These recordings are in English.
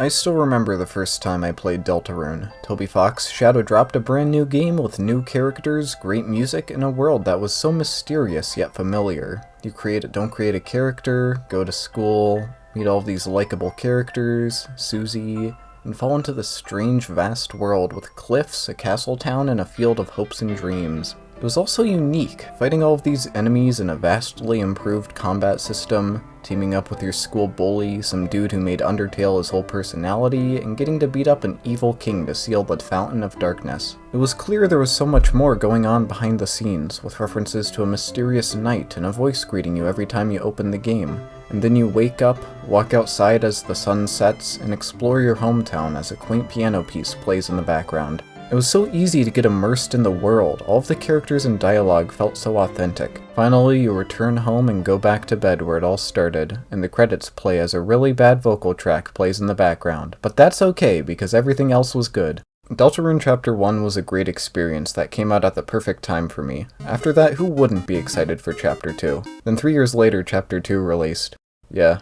I still remember the first time I played Deltarune. Toby Fox Shadow dropped a brand new game with new characters, great music, and a world that was so mysterious yet familiar. You don't create a character, go to school, meet all of these likable characters, Susie, and fall into this strange vast world with cliffs, a castle town, and a field of hopes and dreams. It was also unique, fighting all of these enemies in a vastly improved combat system, teaming up with your school bully, some dude who made Undertale his whole personality, and getting to beat up an evil king to seal the Fountain of Darkness. It was clear there was so much more going on behind the scenes, with references to a mysterious knight and a voice greeting you every time you open the game. And then you wake up, walk outside as the sun sets, and explore your hometown as a quaint piano piece plays in the background. It was so easy to get immersed in the world, all of the characters and dialogue felt so authentic. Finally, you return home and go back to bed where it all started, and the credits play as a really bad vocal track plays in the background. But that's okay, because everything else was good. Deltarune Chapter 1 was a great experience that came out at the perfect time for me. After that, who wouldn't be excited for Chapter 2? Then 3 years later, Chapter 2 released. Yeah,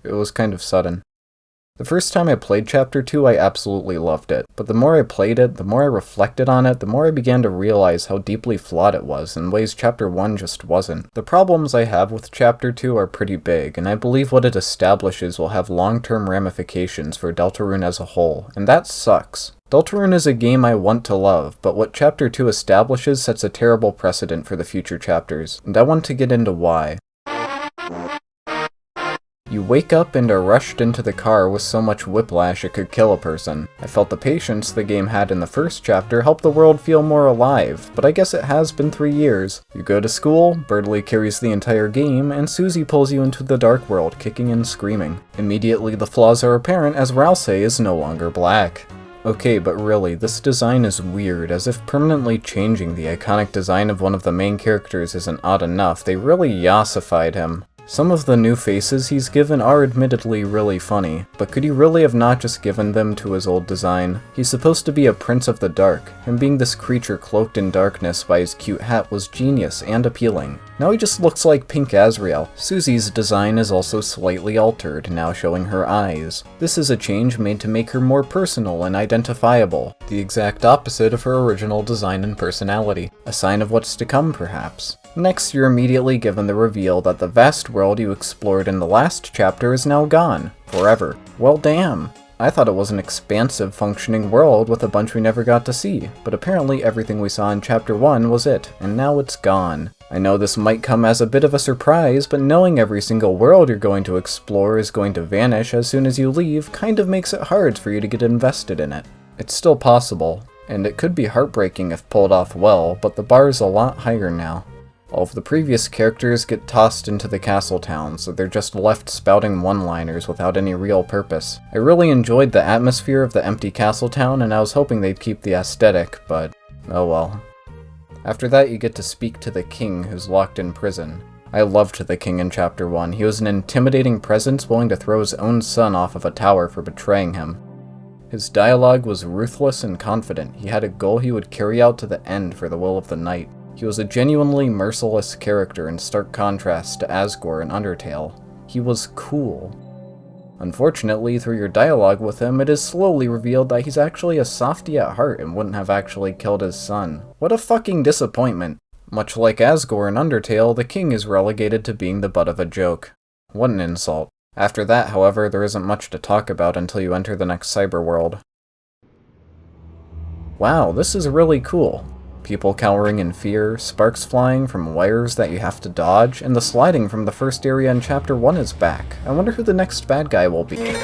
it was kind of sudden. The first time I played Chapter 2, I absolutely loved it, but the more I played it, the more I reflected on it, the more I began to realize how deeply flawed it was in ways Chapter 1 just wasn't. The problems I have with Chapter 2 are pretty big, and I believe what it establishes will have long-term ramifications for Deltarune as a whole, and that sucks. Deltarune is a game I want to love, but what Chapter 2 establishes sets a terrible precedent for the future chapters, and I want to get into why. You wake up and are rushed into the car with so much whiplash it could kill a person. I felt the patience the game had in the first chapter helped the world feel more alive, but I guess it has been 3 years. You go to school, Birdley carries the entire game, and Susie pulls you into the dark world, kicking and screaming. Immediately the flaws are apparent as Ralsei is no longer black. Okay, but really, this design is weird, as if permanently changing the iconic design of one of the main characters isn't odd enough, they really yassified him. Some of the new faces he's given are admittedly really funny, but could he really have not just given them to his old design? He's supposed to be a prince of the dark, and being this creature cloaked in darkness by his cute hat was genius and appealing. Now he just looks like Pink Azrael. Susie's design is also slightly altered, now showing her eyes. This is a change made to make her more personal and identifiable, the exact opposite of her original design and personality. A sign of what's to come, perhaps. Next, you're immediately given the reveal that the vast world you explored in the last chapter is now gone. Forever. Well, damn. I thought it was an expansive, functioning world with a bunch we never got to see, but apparently everything we saw in Chapter 1 was it, and now it's gone. I know this might come as a bit of a surprise, but knowing every single world you're going to explore is going to vanish as soon as you leave kind of makes it hard for you to get invested in it. It's still possible, and it could be heartbreaking if pulled off well, but the bar's a lot higher now. All of the previous characters get tossed into the castle town, so they're just left spouting one-liners without any real purpose. I really enjoyed the atmosphere of the empty castle town, and I was hoping they'd keep the aesthetic, but oh well. After that, you get to speak to the king who's locked in prison. I loved the king in Chapter 1. He was an intimidating presence willing to throw his own son off of a tower for betraying him. His dialogue was ruthless and confident. He had a goal he would carry out to the end for the will of the knight. He was a genuinely merciless character in stark contrast to Asgore in Undertale. He was cool. Unfortunately, through your dialogue with him, it is slowly revealed that he's actually a softie at heart and wouldn't have actually killed his son. What a fucking disappointment. Much like Asgore in Undertale, the king is relegated to being the butt of a joke. What an insult. After that, however, there isn't much to talk about until you enter the next cyber world. Wow, this is really cool. People cowering in fear, sparks flying from wires that you have to dodge, and the sliding from the first area in Chapter 1 is back. I wonder who the next bad guy will be.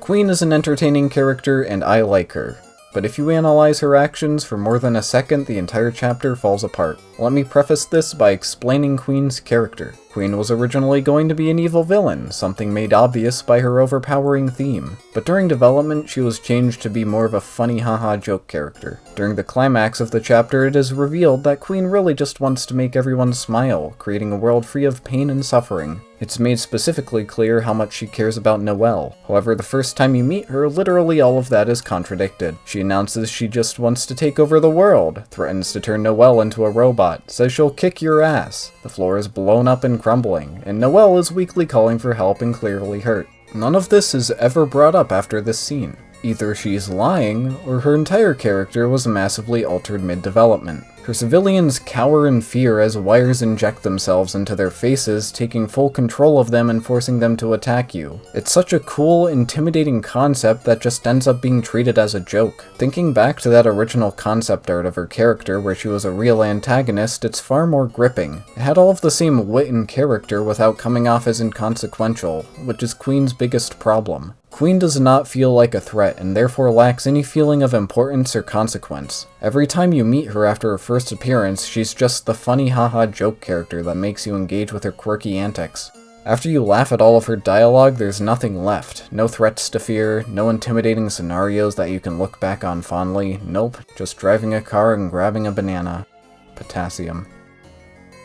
Queen is an entertaining character, and I like her. But if you analyze her actions for more than a second, the entire chapter falls apart. Let me preface this by explaining Queen's character. Queen was originally going to be an evil villain, something made obvious by her overpowering theme. But during development, she was changed to be more of a funny haha joke character. During the climax of the chapter, it is revealed that Queen really just wants to make everyone smile, creating a world free of pain and suffering. It's made specifically clear how much she cares about Noelle. However, the first time you meet her, literally all of that is contradicted. She announces she just wants to take over the world, threatens to turn Noelle into a robot, says she'll kick your ass. The floor is blown up and crumbling, and Noelle is weakly calling for help and clearly hurt. None of this is ever brought up after this scene. Either she's lying, or her entire character was massively altered mid-development. Her civilians cower in fear as wires inject themselves into their faces, taking full control of them and forcing them to attack you. It's such a cool, intimidating concept that just ends up being treated as a joke. Thinking back to that original concept art of her character where she was a real antagonist, it's far more gripping. It had all of the same wit and character without coming off as inconsequential, which is Queen's biggest problem. Queen does not feel like a threat, and therefore lacks any feeling of importance or consequence. Every time you meet her after her first appearance, she's just the funny haha joke character that makes you engage with her quirky antics. After you laugh at all of her dialogue, there's nothing left. No threats to fear, no intimidating scenarios that you can look back on fondly. Nope, just driving a car and grabbing a banana. Potassium.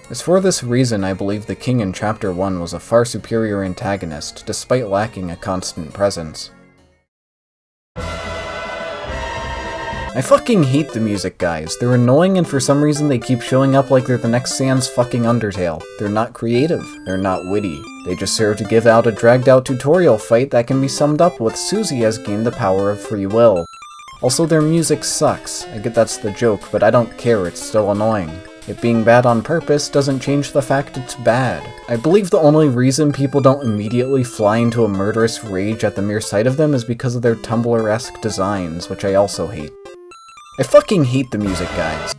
It's for this reason I believe the king in Chapter 1 was a far superior antagonist, despite lacking a constant presence. I fucking hate the music, guys. They're annoying and for some reason they keep showing up like they're the next Sans fucking Undertale. They're not creative. They're not witty. They just serve to give out a dragged out tutorial fight that can be summed up with Susie has gained the power of free will. Also, their music sucks. I get that's the joke, but I don't care, it's still annoying. It being bad on purpose doesn't change the fact it's bad. I believe the only reason people don't immediately fly into a murderous rage at the mere sight of them is because of their Tumblr-esque designs, which I also hate. I fucking hate the music, guys.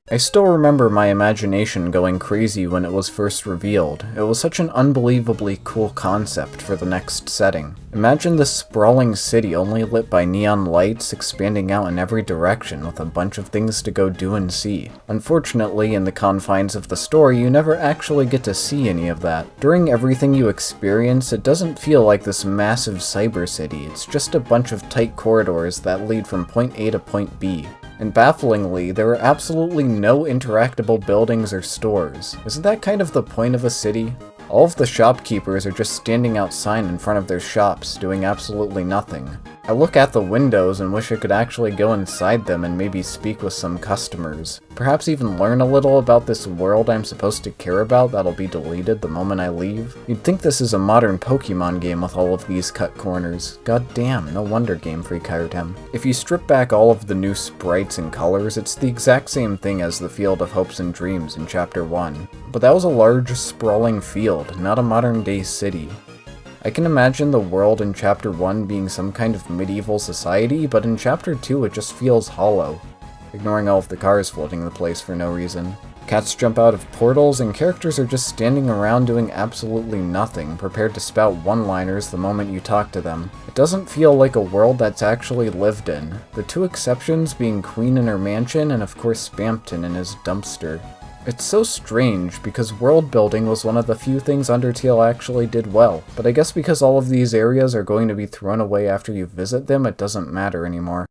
I still remember my imagination going crazy when it was first revealed. It was such an unbelievably cool concept for the next setting. Imagine this sprawling city only lit by neon lights expanding out in every direction with a bunch of things to go do and see. Unfortunately, in the confines of the story, you never actually get to see any of that. During everything you experience, it doesn't feel like this massive cyber city. It's just a bunch of tight corridors that lead from point A to point B. And bafflingly, there are absolutely no interactable buildings or stores. Isn't that kind of the point of a city? All of the shopkeepers are just standing outside in front of their shops, doing absolutely nothing. I look at the windows and wish I could actually go inside them and maybe speak with some customers. Perhaps even learn a little about this world I'm supposed to care about that'll be deleted the moment I leave. You'd think this is a modern Pokemon game with all of these cut corners. God damn, no wonder Game Freak hired him. If you strip back all of the new sprites and colors, it's the exact same thing as the Field of Hopes and Dreams in Chapter 1. But that was a large, sprawling field, not a modern-day city. I can imagine the world in Chapter 1 being some kind of medieval society, but in Chapter 2 it just feels hollow, ignoring all of the cars flooding the place for no reason. Cats jump out of portals, and characters are just standing around doing absolutely nothing, prepared to spout one-liners the moment you talk to them. It doesn't feel like a world that's actually lived in, the two exceptions being Queen in her mansion and of course Spamton in his dumpster. It's so strange, because world building was one of the few things Undertale actually did well, but I guess because all of these areas are going to be thrown away after you visit them, it doesn't matter anymore.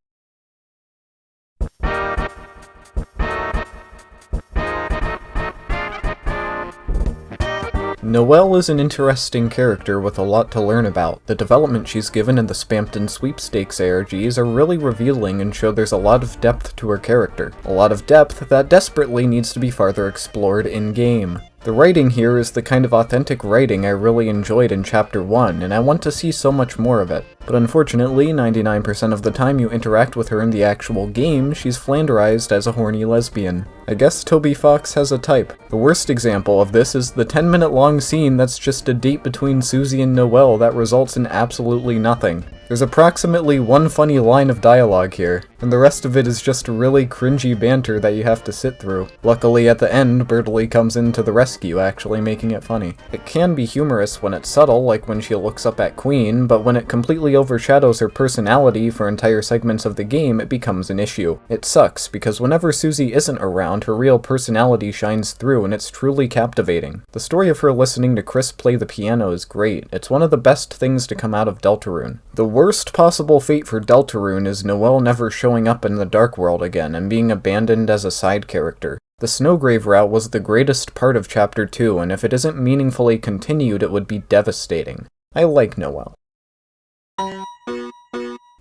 Noelle is an interesting character with a lot to learn about. The development she's given in the Spamton Sweepstakes ARGs are really revealing and show there's a lot of depth to her character. A lot of depth that desperately needs to be farther explored in-game. The writing here is the kind of authentic writing I really enjoyed in Chapter 1, and I want to see so much more of it. But unfortunately, 99% of the time you interact with her in the actual game, she's flanderized as a horny lesbian. I guess Toby Fox has a type. The worst example of this is the 10-minute long scene that's just a date between Susie and Noelle that results in absolutely nothing. There's approximately one funny line of dialogue here, and the rest of it is just really cringy banter that you have to sit through. Luckily at the end, Bertley comes in to the rescue, actually making it funny. It can be humorous when it's subtle, like when she looks up at Queen, but when it completely overshadows her personality for entire segments of the game, it becomes an issue. It sucks, because whenever Susie isn't around, her real personality shines through, and it's truly captivating. The story of her listening to Chris play the piano is great. It's one of the best things to come out of Deltarune. The worst possible fate for Deltarune is Noelle never showing up in the Dark World again and being abandoned as a side character. The Snowgrave route was the greatest part of Chapter 2, and if it isn't meaningfully continued, it would be devastating. I like Noelle.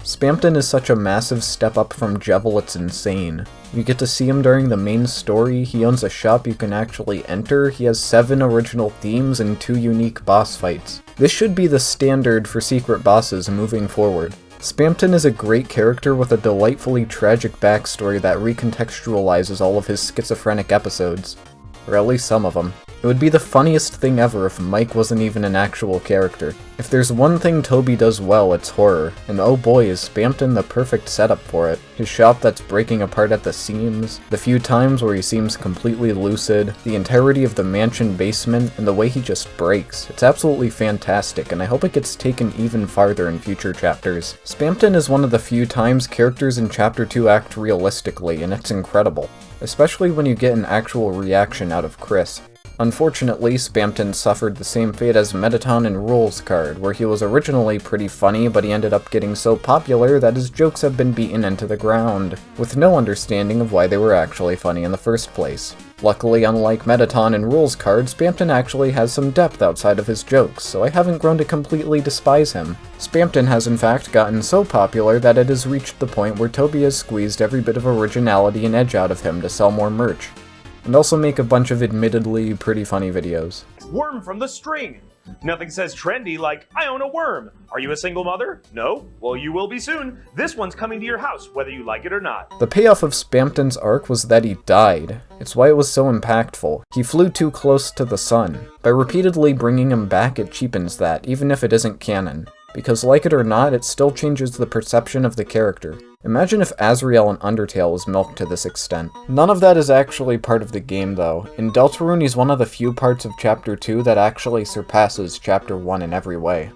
Spamton is such a massive step up from Jevil, it's insane. You get to see him during the main story, he owns a shop you can actually enter, he has 7 original themes and 2 unique boss fights. This should be the standard for secret bosses moving forward. Spamton is a great character with a delightfully tragic backstory that recontextualizes all of his schizophrenic episodes. Or at least some of them. It would be the funniest thing ever if Mike wasn't even an actual character. If there's one thing Toby does well, it's horror, and oh boy is Spamton the perfect setup for it. His shop that's breaking apart at the seams, the few times where he seems completely lucid, the entirety of the mansion basement, and the way he just breaks. It's absolutely fantastic, and I hope it gets taken even farther in future chapters. Spamton is one of the few times characters in Chapter 2 act realistically, and it's incredible. Especially when you get an actual reaction out of Chris. Unfortunately, Spamton suffered the same fate as Mettaton in Rules Card, where he was originally pretty funny, but he ended up getting so popular that his jokes have been beaten into the ground, with no understanding of why they were actually funny in the first place. Luckily, unlike Mettaton in Rules Card, Spamton actually has some depth outside of his jokes, so I haven't grown to completely despise him. Spamton has in fact gotten so popular that it has reached the point where Toby has squeezed every bit of originality and edge out of him to sell more merch. And also make a bunch of admittedly pretty funny videos. Worm from the string! Nothing says trendy like, I own a worm. Are you a single mother? No? Well, you will be soon. This one's coming to your house, whether you like it or not. The payoff of Spamton's arc was that he died. It's why it was so impactful. He flew too close to the sun. By repeatedly bringing him back, it cheapens that, even if it isn't canon. Because like it or not, it still changes the perception of the character. Imagine if Azrael in Undertale was milked to this extent. None of that is actually part of the game though. In Deltarune, he's one of the few parts of Chapter 2 that actually surpasses Chapter 1 in every way.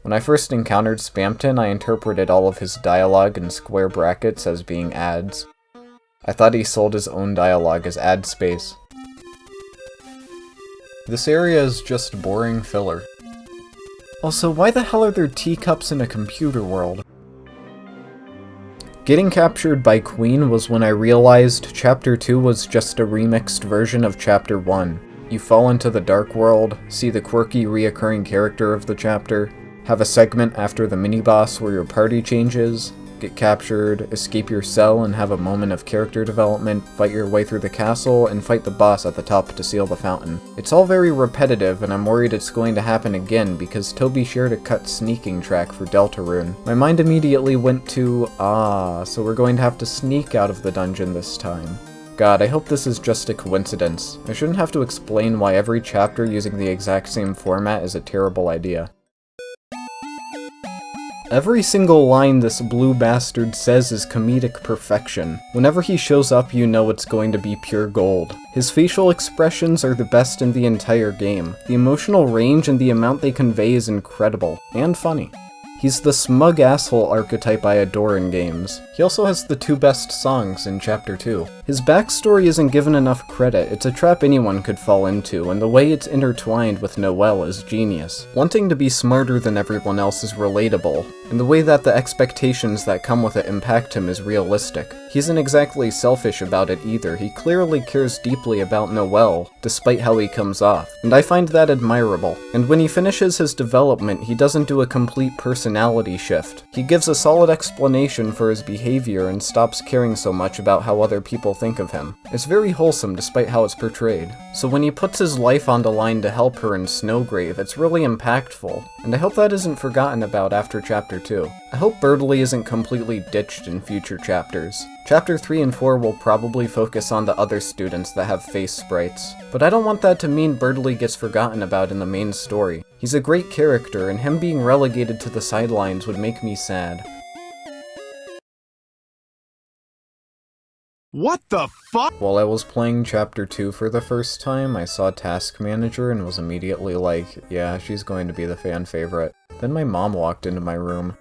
When I first encountered Spamton, I interpreted all of his dialogue in square brackets as being ads. I thought he sold his own dialogue as ad space. This area is just boring filler. Also, why the hell are there teacups in a computer world? Getting captured by Queen was when I realized Chapter 2 was just a remixed version of Chapter 1. You fall into the dark world, see the quirky reoccurring character of the chapter, have a segment after the mini-boss where your party changes, get captured, escape your cell and have a moment of character development, fight your way through the castle, and fight the boss at the top to seal the fountain. It's all very repetitive, and I'm worried it's going to happen again because Toby shared a cut sneaking track for Deltarune. My mind immediately went to, so we're going to have to sneak out of the dungeon this time. God, I hope this is just a coincidence. I shouldn't have to explain why every chapter using the exact same format is a terrible idea. Every single line this blue bastard says is comedic perfection. Whenever he shows up, you know it's going to be pure gold. His facial expressions are the best in the entire game. The emotional range and the amount they convey is incredible, and funny. He's the smug asshole archetype I adore in games. He also has the 2 best songs in Chapter 2. His backstory isn't given enough credit, it's a trap anyone could fall into, and the way it's intertwined with Noelle is genius. Wanting to be smarter than everyone else is relatable, and the way that the expectations that come with it impact him is realistic. He isn't exactly selfish about it either, he clearly cares deeply about Noelle, despite how he comes off, and I find that admirable. And when he finishes his development, he doesn't do a complete personality shift. He gives a solid explanation for his behavior and stops caring so much about how other people think of him. It's very wholesome despite how it's portrayed. So when he puts his life on the line to help her in Snowgrave, it's really impactful, and I hope that isn't forgotten about after Chapter 2. I hope Birdly isn't completely ditched in future chapters. Chapter 3 and 4 will probably focus on the other students that have face sprites, but I don't want that to mean Birdly gets forgotten about in the main story. He's a great character, and him being relegated to the sidelines would make me sad. What the fuck? While I was playing Chapter 2 for the first time, I saw Task Manager and was immediately like, yeah, she's going to be the fan favorite. Then my mom walked into my room.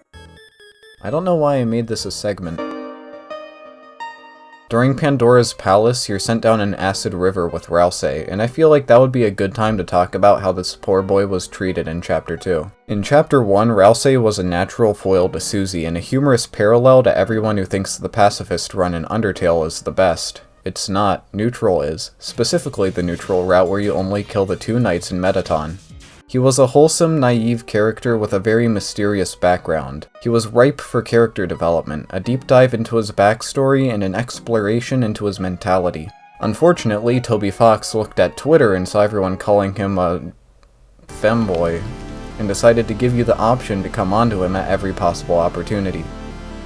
I don't know why I made this a segment. During Pandora's Palace, you're sent down an acid river with Rousey, and I feel like that would be a good time to talk about how this poor boy was treated in Chapter 2. In Chapter 1, Rousey was a natural foil to Susie, and a humorous parallel to everyone who thinks the pacifist run in Undertale is the best. It's not. Neutral is. Specifically the neutral route where you only kill the 2 knights in Mettaton. He was a wholesome, naive character with a very mysterious background. He was ripe for character development, a deep dive into his backstory, and an exploration into his mentality. Unfortunately, Toby Fox looked at Twitter and saw everyone calling him a femboy, and decided to give you the option to come onto him at every possible opportunity.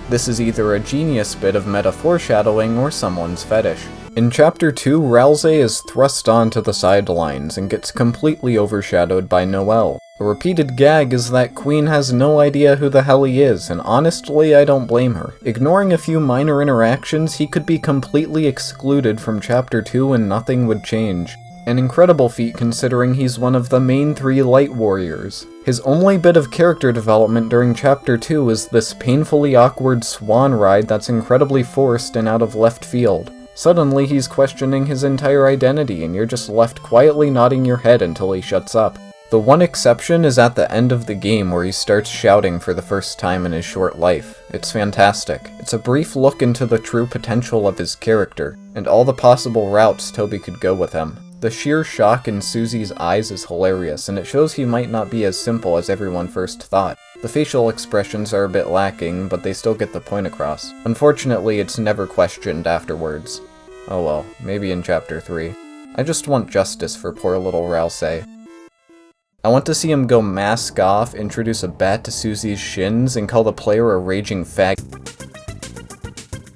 This is either a genius bit of meta-foreshadowing or someone's fetish. In Chapter 2, Ralsei is thrust onto the sidelines and gets completely overshadowed by Noelle. A repeated gag is that Queen has no idea who the hell he is, and honestly, I don't blame her. Ignoring a few minor interactions, he could be completely excluded from Chapter 2 and nothing would change. An incredible feat considering he's one of the main 3 Light Warriors. His only bit of character development during Chapter 2 is this painfully awkward swan ride that's incredibly forced and out of left field. Suddenly he's questioning his entire identity and you're just left quietly nodding your head until he shuts up. The one exception is at the end of the game where he starts shouting for the first time in his short life. It's fantastic. It's a brief look into the true potential of his character, and all the possible routes Toby could go with him. The sheer shock in Susie's eyes is hilarious, and it shows he might not be as simple as everyone first thought. The facial expressions are a bit lacking, but they still get the point across. Unfortunately, it's never questioned afterwards. Oh well, maybe in Chapter 3. I just want justice for poor little Ralsei. I want to see him go mask off, introduce a bat to Susie's shins, and call the player a raging fag.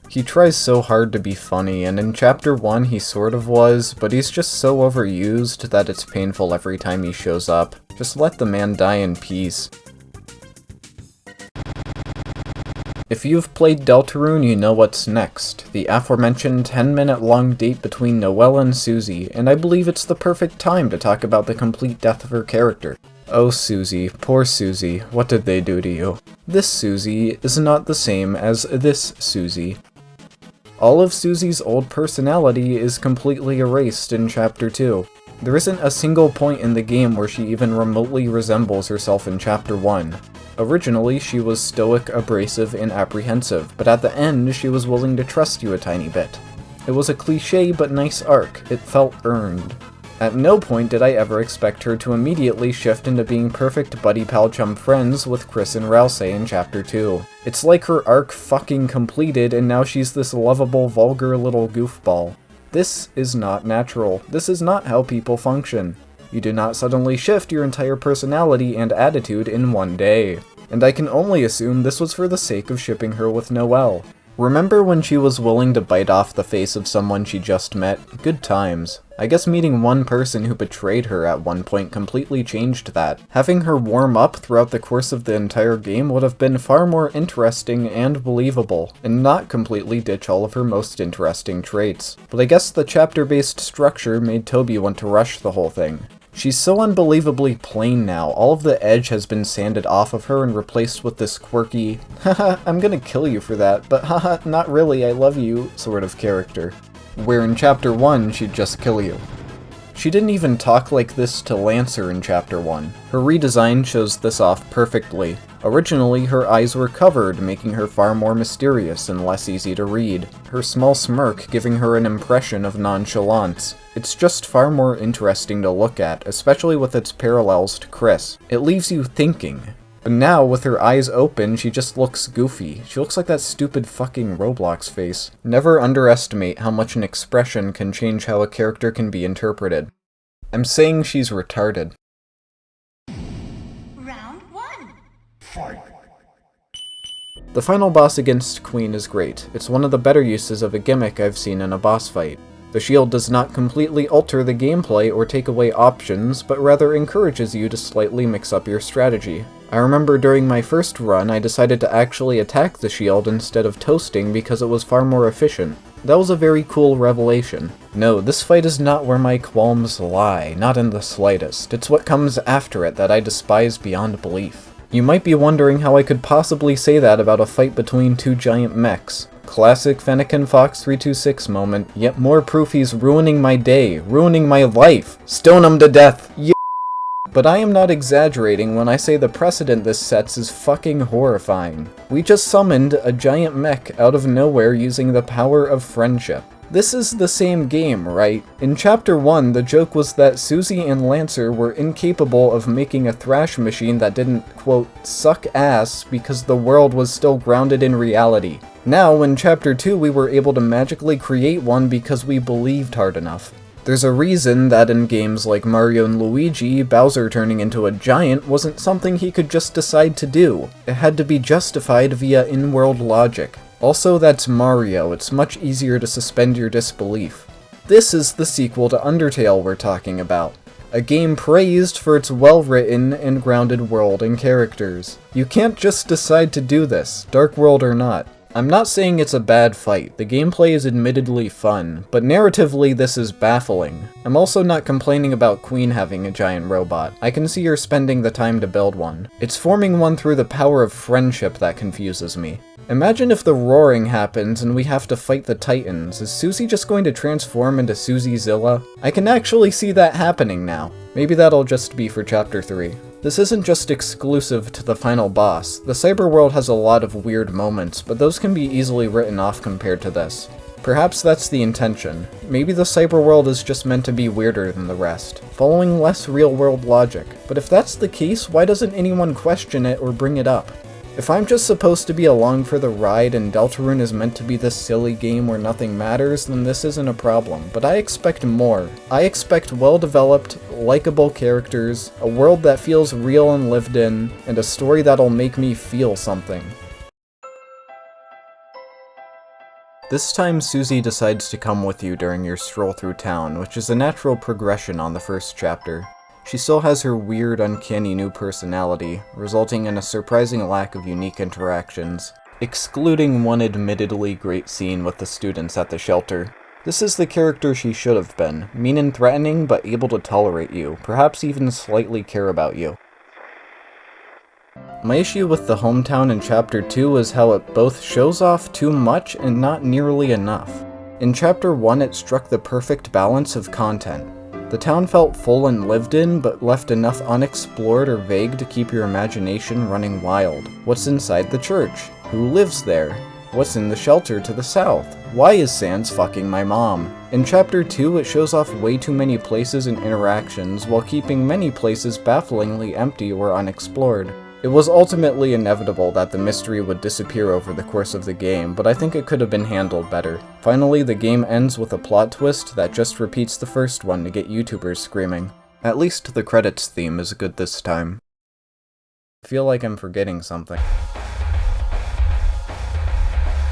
He tries so hard to be funny, and in Chapter 1 he sort of was, but he's just so overused that it's painful every time he shows up. Just let the man die in peace. If you've played Deltarune, you know what's next. The aforementioned 10-minute long date between Noelle and Susie, and I believe it's the perfect time to talk about the complete death of her character. Oh Susie, poor Susie, what did they do to you? This Susie is not the same as this Susie. All of Susie's old personality is completely erased in Chapter 2. There isn't a single point in the game where she even remotely resembles herself in Chapter 1. Originally, she was stoic, abrasive, and apprehensive, but at the end, she was willing to trust you a tiny bit. It was a cliché but nice arc. It felt earned. At no point did I ever expect her to immediately shift into being perfect buddy pal chum friends with Chris and Ralsei in Chapter 2. It's like her arc fucking completed and now she's this lovable, vulgar little goofball. This is not natural. This is not how people function. You do not suddenly shift your entire personality and attitude in one day. And I can only assume this was for the sake of shipping her with Noelle. Remember when she was willing to bite off the face of someone she just met? Good times. I guess meeting one person who betrayed her at one point completely changed that. Having her warm up throughout the course of the entire game would have been far more interesting and believable, and not completely ditch all of her most interesting traits. But I guess the chapter-based structure made Toby want to rush the whole thing. She's so unbelievably plain now, all of the edge has been sanded off of her and replaced with this quirky, haha, I'm gonna kill you for that, but haha, not really, I love you, sort of character. Where in Chapter 1, she'd just kill you. She didn't even talk like this to Lancer in Chapter 1. Her redesign shows this off perfectly. Originally, her eyes were covered, making her far more mysterious and less easy to read, her small smirk giving her an impression of nonchalance. It's just far more interesting to look at, especially with its parallels to Chris. It leaves you thinking. But now, with her eyes open, she just looks goofy. She looks like that stupid fucking Roblox face. Never underestimate how much an expression can change how a character can be interpreted. I'm saying she's retarded. Round 1. Fight. The final boss against Queen is great. It's one of the better uses of a gimmick I've seen in a boss fight. The shield does not completely alter the gameplay or take away options, but rather encourages you to slightly mix up your strategy. I remember during my first run, I decided to actually attack the shield instead of toasting because it was far more efficient. That was a very cool revelation. No, this fight is not where my qualms lie, not in the slightest. It's what comes after it that I despise beyond belief. You might be wondering how I could possibly say that about a fight between two giant mechs. Classic Fennekin Fox 326 moment, yet more proof he's ruining my day, ruining my life. Stone him to death, yeah. But I am not exaggerating when I say the precedent this sets is fucking horrifying. We just summoned a giant mech out of nowhere using the power of friendship. This is the same game, right? In Chapter 1, the joke was that Susie and Lancer were incapable of making a thrash machine that didn't, quote, suck ass because the world was still grounded in reality. Now, in Chapter 2, we were able to magically create one because we believed hard enough. There's a reason that in games like Mario and Luigi, Bowser turning into a giant wasn't something he could just decide to do. It had to be justified via in-world logic. Also, that's Mario, it's much easier to suspend your disbelief. This is the sequel to Undertale we're talking about. A game praised for its well-written and grounded world and characters. You can't just decide to do this, Dark World or not. I'm not saying it's a bad fight, the gameplay is admittedly fun, but narratively this is baffling. I'm also not complaining about Queen having a giant robot. I can see her spending the time to build one. It's forming one through the power of friendship that confuses me. Imagine if the roaring happens and we have to fight the Titans. Is Susie just going to transform into Susie-Zilla? I can actually see that happening now. Maybe that'll just be for Chapter 3. This isn't just exclusive to the final boss. The cyberworld has a lot of weird moments, but those can be easily written off compared to this. Perhaps that's the intention. Maybe the cyberworld is just meant to be weirder than the rest, following less real-world logic. But if that's the case, why doesn't anyone question it or bring it up? If I'm just supposed to be along for the ride and Deltarune is meant to be this silly game where nothing matters, then this isn't a problem, but I expect more. I expect well-developed, likable characters, a world that feels real and lived in, and a story that'll make me feel something. This time Susie decides to come with you during your stroll through town, which is a natural progression on the first chapter. She still has her weird, uncanny new personality, resulting in a surprising lack of unique interactions, excluding one admittedly great scene with the students at the shelter. This is the character she should have been, mean and threatening, but able to tolerate you, perhaps even slightly care about you. My issue with the hometown in Chapter 2 is how it both shows off too much and not nearly enough. In Chapter 1 it struck the perfect balance of content. The town felt full and lived in, but left enough unexplored or vague to keep your imagination running wild. What's inside the church? Who lives there? What's in the shelter to the south? Why is Sans fucking my mom? In Chapter 2, it shows off way too many places and interactions, while keeping many places bafflingly empty or unexplored. It was ultimately inevitable that the mystery would disappear over the course of the game, but I think it could have been handled better. Finally, the game ends with a plot twist that just repeats the first one to get YouTubers screaming. At least the credits theme is good this time. I feel like I'm forgetting something.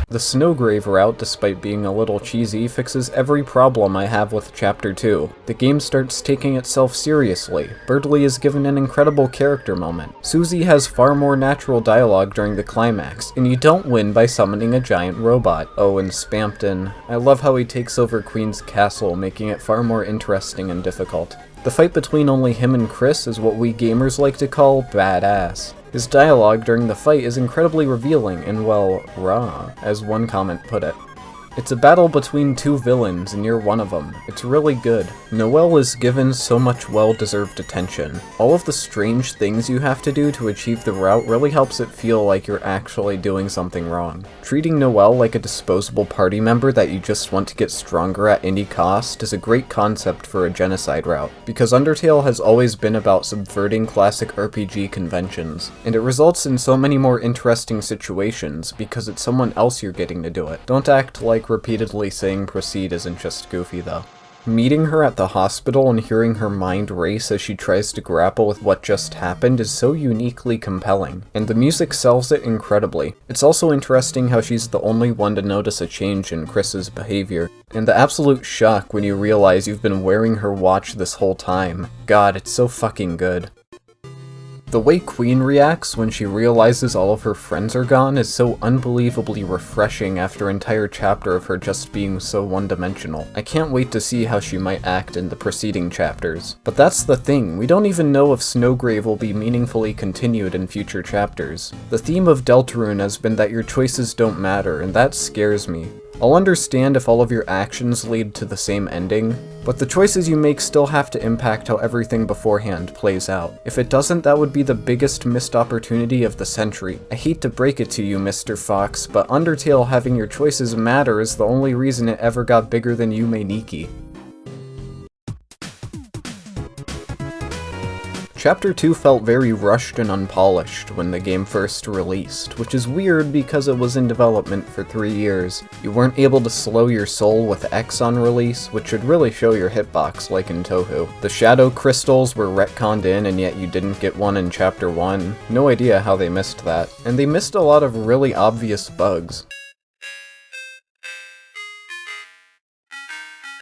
The Snowgrave route, despite being a little cheesy, fixes every problem I have with Chapter 2. The game starts taking itself seriously. Birdley is given an incredible character moment. Susie has far more natural dialogue during the climax, and you don't win by summoning a giant robot. Oh, and Spampton. I love how he takes over Queen's castle, making it far more interesting and difficult. The fight between only him and Chris is what we gamers like to call badass. His dialogue during the fight is incredibly revealing and, well, raw, as one comment put it. It's a battle between two villains, and you're one of them. It's really good. Noelle is given so much well-deserved attention. All of the strange things you have to do to achieve the route really helps it feel like you're actually doing something wrong. Treating Noelle like a disposable party member that you just want to get stronger at any cost is a great concept for a genocide route, because Undertale has always been about subverting classic RPG conventions, and it results in so many more interesting situations because it's someone else you're getting to do it. Don't act like repeatedly saying proceed isn't just goofy though. Meeting her at the hospital and hearing her mind race as she tries to grapple with what just happened is so uniquely compelling, and the music sells it incredibly. It's also interesting how she's the only one to notice a change in Chris's behavior, and the absolute shock when you realize you've been wearing her watch this whole time. God, it's so fucking good. The way Queen reacts when she realizes all of her friends are gone is so unbelievably refreshing after an entire chapter of her just being so one-dimensional. I can't wait to see how she might act in the preceding chapters. But that's the thing, we don't even know if Snowgrave will be meaningfully continued in future chapters. The theme of Deltarune has been that your choices don't matter, and that scares me. I'll understand if all of your actions lead to the same ending, but the choices you make still have to impact how everything beforehand plays out. If it doesn't, that would be the biggest missed opportunity of the century. I hate to break it to you, Mr. Fox, but Undertale having your choices matter is the only reason it ever got bigger than Yume Nikki. Chapter 2 felt very rushed and unpolished when the game first released, which is weird because it was in development for 3 years. You weren't able to slow your soul with X on release, which should really show your hitbox like in Touhou. The shadow crystals were retconned in and yet you didn't get one in Chapter 1. No idea how they missed that. And they missed a lot of really obvious bugs.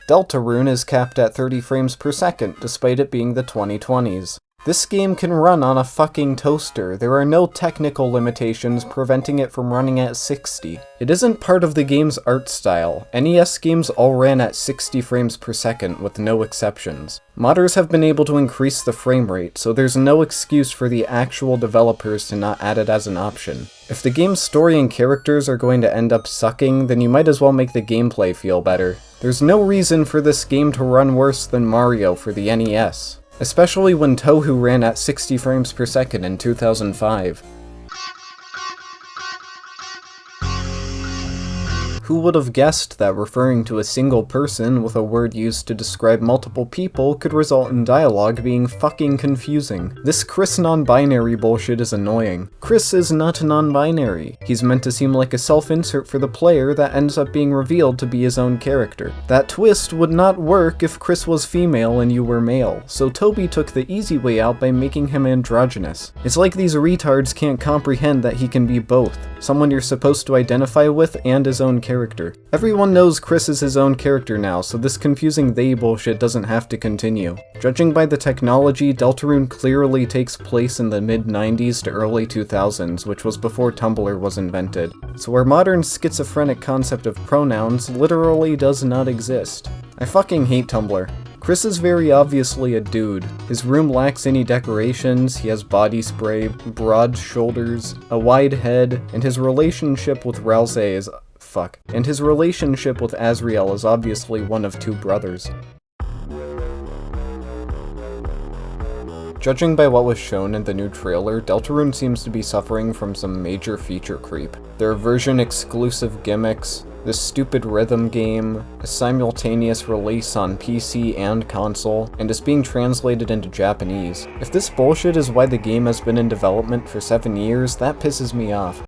Deltarune is capped at 30 frames per second, despite it being the 2020s. This game can run on a fucking toaster. There are no technical limitations preventing it from running at 60. It isn't part of the game's art style. NES games all ran at 60 frames per second with no exceptions. Modders have been able to increase the frame rate, so there's no excuse for the actual developers to not add it as an option. If the game's story and characters are going to end up sucking, then you might as well make the gameplay feel better. There's no reason for this game to run worse than Mario for the NES. Especially when Touhou ran at 60 frames per second in 2005. Who would have guessed that referring to a single person with a word used to describe multiple people could result in dialogue being fucking confusing? This Chris non-binary bullshit is annoying. Chris is not non-binary. He's meant to seem like a self-insert for the player that ends up being revealed to be his own character. That twist would not work if Chris was female and you were male, so Toby took the easy way out by making him androgynous. It's like these retards can't comprehend that he can be both, someone you're supposed to identify with and his own character. Everyone knows Chris is his own character now, so this confusing they bullshit doesn't have to continue. Judging by the technology, Deltarune clearly takes place in the mid-90s to early 2000s, which was before Tumblr was invented. So our modern schizophrenic concept of pronouns literally does not exist. I fucking hate Tumblr. Chris is very obviously a dude. His room lacks any decorations, he has body spray, broad shoulders, a wide head, and his relationship with Ralsei is And his relationship with Azriel is obviously one of two brothers. Judging by what was shown in the new trailer, Deltarune seems to be suffering from some major feature creep. There are version-exclusive gimmicks, this stupid rhythm game, a simultaneous release on PC and console, and is being translated into Japanese. If this bullshit is why the game has been in development for 7 years, that pisses me off.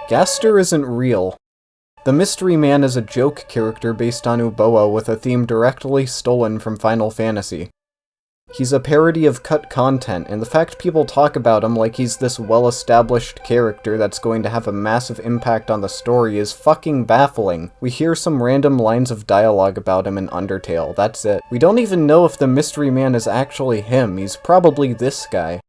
Gaster isn't real. The Mystery Man is a joke character based on Uboa with a theme directly stolen from Final Fantasy. He's a parody of cut content, and the fact people talk about him like he's this well-established character that's going to have a massive impact on the story is fucking baffling. We hear some random lines of dialogue about him in Undertale, that's it. We don't even know if the Mystery Man is actually him, he's probably this guy.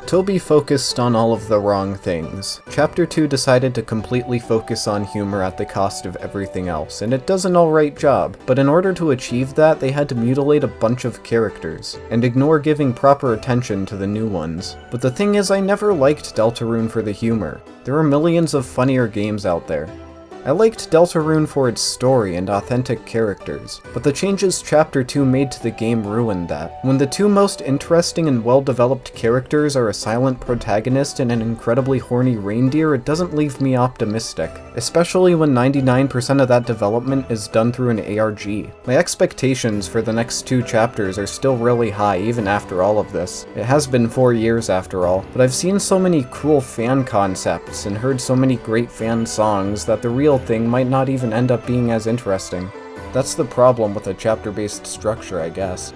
Toby focused on all of the wrong things. Chapter 2 decided to completely focus on humor at the cost of everything else, and it does an alright job, but in order to achieve that, they had to mutilate a bunch of characters, and ignore giving proper attention to the new ones. But the thing is, I never liked Deltarune for the humor. There are millions of funnier games out there. I liked Deltarune for its story and authentic characters, but the changes Chapter 2 made to the game ruined that. When the two most interesting and well-developed characters are a silent protagonist and an incredibly horny reindeer, it doesn't leave me optimistic, especially when 99% of that development is done through an ARG. My expectations for the next 2 chapters are still really high even after all of this. It has been 4 years after all, but I've seen so many cool fan concepts and heard so many great fan songs that the real thing might not even end up being as interesting. That's the problem with a chapter-based structure, I guess.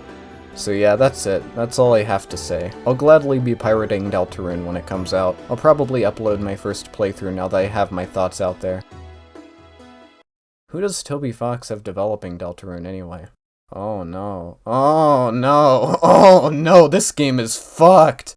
So yeah, that's it. That's all I have to say. I'll gladly be pirating Deltarune when it comes out. I'll probably upload my first playthrough now that I have my thoughts out there. Who does Toby Fox have developing Deltarune anyway? Oh no. Oh no. Oh no, this game is fucked!